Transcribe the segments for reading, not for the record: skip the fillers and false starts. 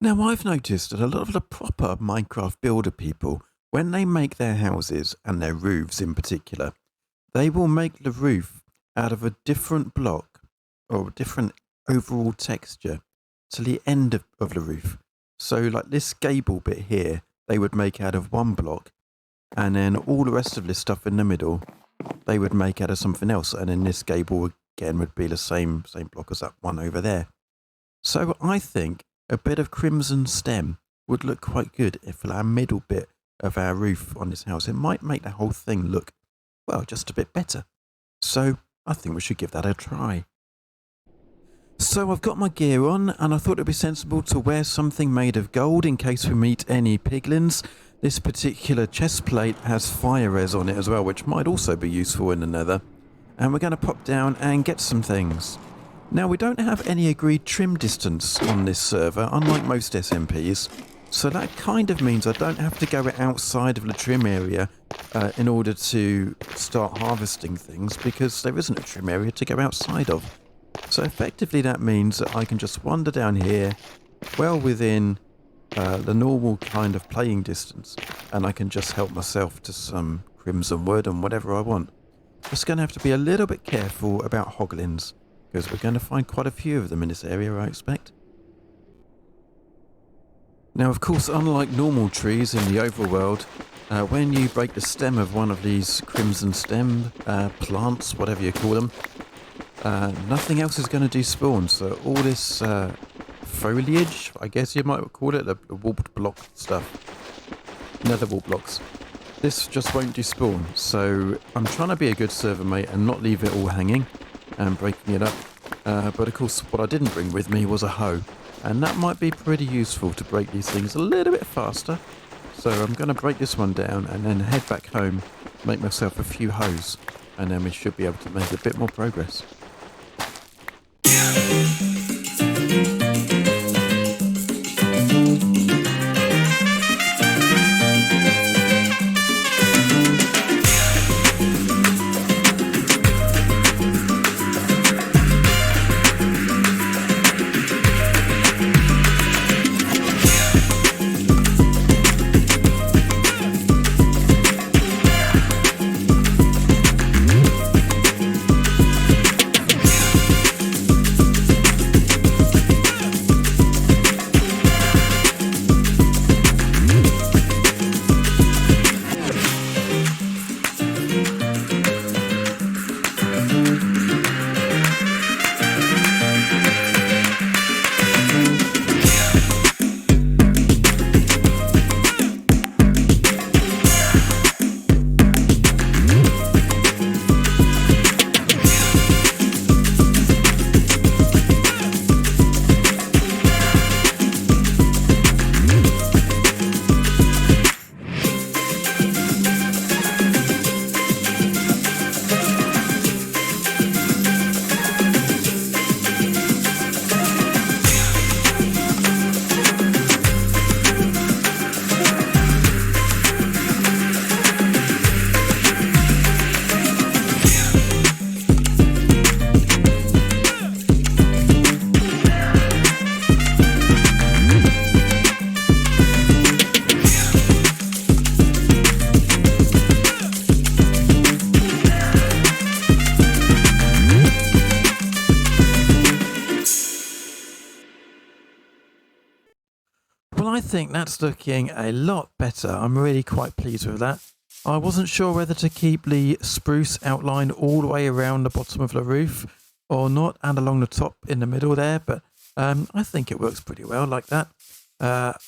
Now, I've noticed that a lot of the proper Minecraft builder people, when they make their houses, and their roofs in particular, they will make the roof out of a different block or a different overall texture to the end of the roof. So, like this gable bit here, they would make out of one block, and then all the rest of this stuff in the middle, they would make out of something else, and then this gable again would be the same block as that one over there. So I think a bit of crimson stem would look quite good if our middle bit of our roof on this house. It might make the whole thing look, well, just a bit better. So I think we should give that a try. So I've got my gear on, and I thought it'd be sensible to wear something made of gold in case we meet any piglins. This particular chest plate has fire res on it as well, which might also be useful in the nether. And we're going to pop down and get some things. Now, we don't have any agreed trim distance on this server, unlike most SMPs. So that kind of means I don't have to go outside of the trim area in order to start harvesting things, because there isn't a trim area to go outside of. So effectively that means that I can just wander down here, well within the normal kind of playing distance, and I can just help myself to some crimson wood and whatever I want. Just going to have to be a little bit careful about hoglins, because we're going to find quite a few of them in this area, I expect. Now, of course, unlike normal trees in the overworld, when you break the stem of one of these crimson stem plants, whatever you call them, nothing else is going to despawn. So all this foliage, I guess you might call it, the warped block stuff, nether wall blocks, this just won't despawn. So I'm trying to be a good server mate and not leave it all hanging and breaking it up. But of course, what I didn't bring with me was a hoe. And that might be pretty useful to break these things a little bit faster. So I'm going to break this one down and then head back home, make myself a few hoes, and then we should be able to make a bit more progress. Well, I think that's looking a lot better. I'm really quite pleased with that. I wasn't sure whether to keep the spruce outline all the way around the bottom of the roof or not, and along the top in the middle there, but I think it works pretty well like that.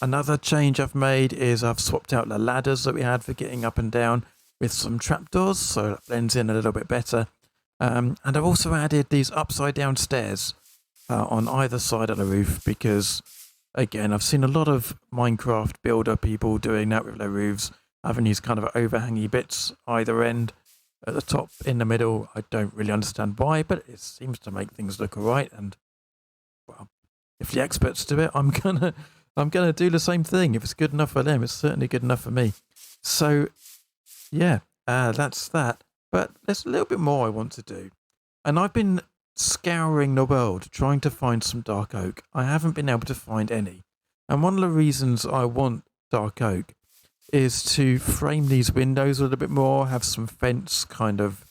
Another change I've made is I've swapped out the ladders that we had for getting up and down with some trapdoors, so that blends in a little bit better. And I've also added these upside down stairs on either side of the roof, because again, I've seen a lot of Minecraft builder people doing that with their roofs, having these kind of overhangy bits either end. At the top, in the middle, I don't really understand why, but it seems to make things look alright. And well, if the experts do it, I'm gonna do the same thing. If it's good enough for them, it's certainly good enough for me. So yeah, that's that. But there's a little bit more I want to do, and I've been scouring the world trying to find some dark oak. I haven't been able to find any. And one of the reasons I want dark oak is to frame these windows a little bit more, have some fence kind of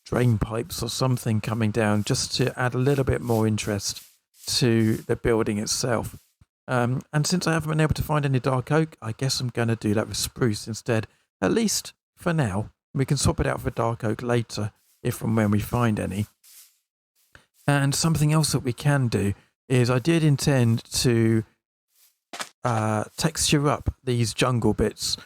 drain pipes or something coming down, just to add a little bit more interest to the building itself. And since I haven't been able to find any dark oak, I guess I'm going to do that with spruce instead, at least for now. We can swap it out for dark oak later, if and when we find any. And something else that we can do is I did intend to texture up these jungle bits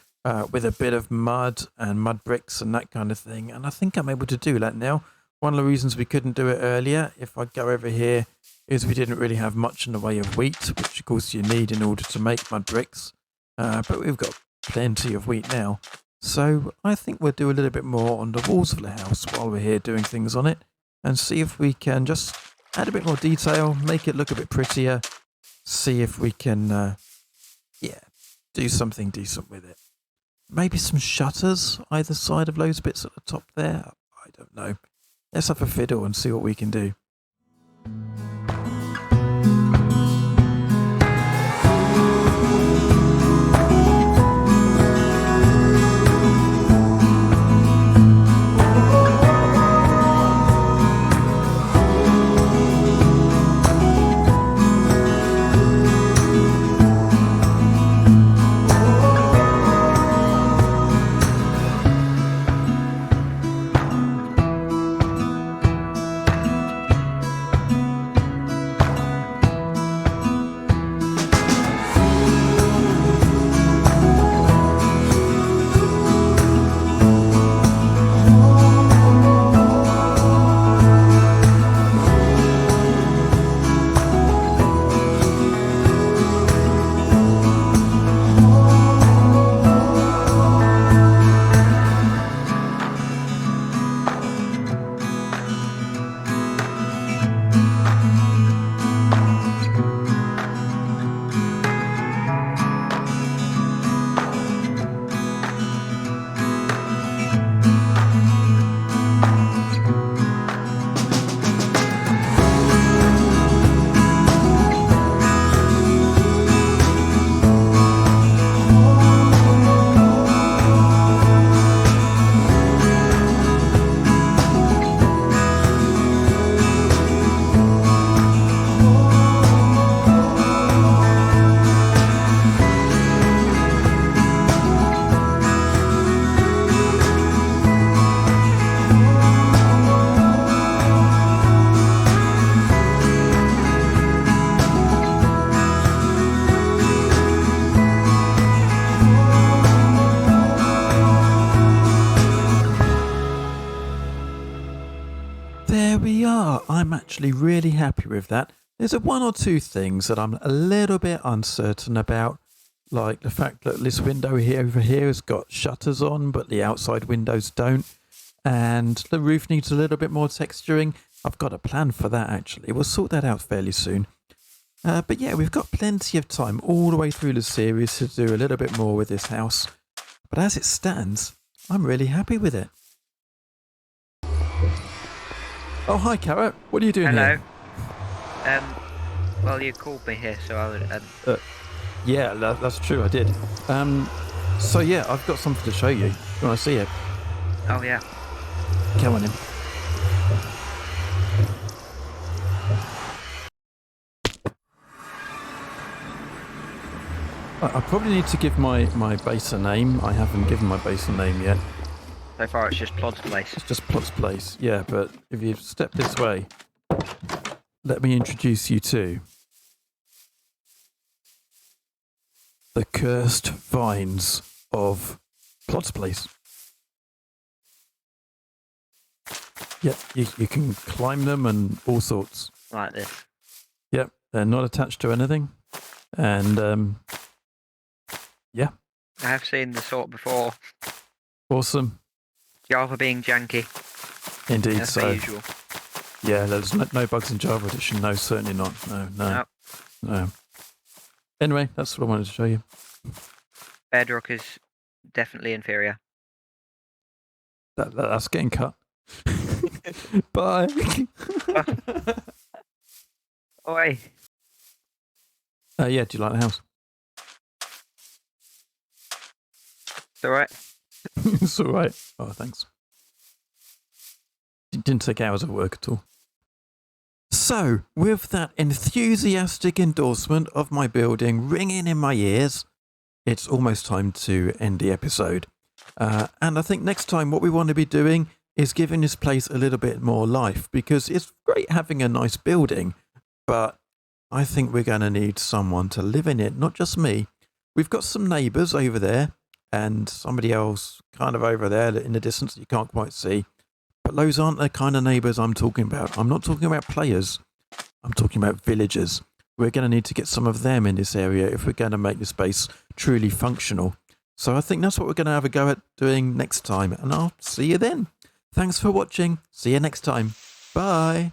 with a bit of mud and mud bricks and that kind of thing. And I think I'm able to do that now. One of the reasons we couldn't do it earlier, if I go over here, is we didn't really have much in the way of wheat, which of course you need in order to make mud bricks. But we've got plenty of wheat now. So I think we'll do a little bit more on the walls of the house while we're here doing things on it, and see if we can just add a bit more detail, make it look a bit prettier, see if we can, do something decent with it. Maybe some shutters either side of those bits at the top there. I don't know. Let's have a fiddle and see what we can do. There we are. I'm actually really happy with that. There's one or two things that I'm a little bit uncertain about, like the fact that this window here over here has got shutters on, but the outside windows don't, and the roof needs a little bit more texturing. I've got a plan for that actually. We'll sort that out fairly soon. But yeah, we've got plenty of time all the way through the series to do a little bit more with this house. But as it stands, I'm really happy with it. Oh, hi, Carrot. What are you doing here? Hello. Well, you called me here, so I would... Yeah, that's true, I did. So yeah, I've got something to show you. You want to see it? Oh, yeah. Come on in. I probably need to give my base a name. I haven't given my base a name yet. So far, it's just Plod's Place. It's just Plod's Place, yeah, but if you step this way, let me introduce you to the cursed vines of Plod's Place. Yep, you can climb them and all sorts. Like this. Yep, they're not attached to anything. And, yeah. I have seen the sort before. Awesome. Java being janky. Indeed, As so. per usual. Yeah, there's no bugs in Java Edition. No, certainly not. No. Anyway, that's what I wanted to show you. Bedrock is definitely inferior. That's getting cut. Bye. Oi. Yeah, do you like the house? It's alright. It's all right. Oh, thanks. It didn't take hours of work at all. So, with that enthusiastic endorsement of my building ringing in my ears, it's almost time to end the episode. And I think next time what we want to be doing is giving this place a little bit more life, because it's great having a nice building, but I think we're going to need someone to live in it, not just me. We've got some neighbours over there and somebody else kind of over there in the distance that you can't quite see. But those aren't the kind of neighbours I'm talking about. I'm not talking about players. I'm talking about villagers. We're going to need to get some of them in this area if we're going to make the space truly functional. So I think that's what we're going to have a go at doing next time. And I'll see you then. Thanks for watching. See you next time. Bye.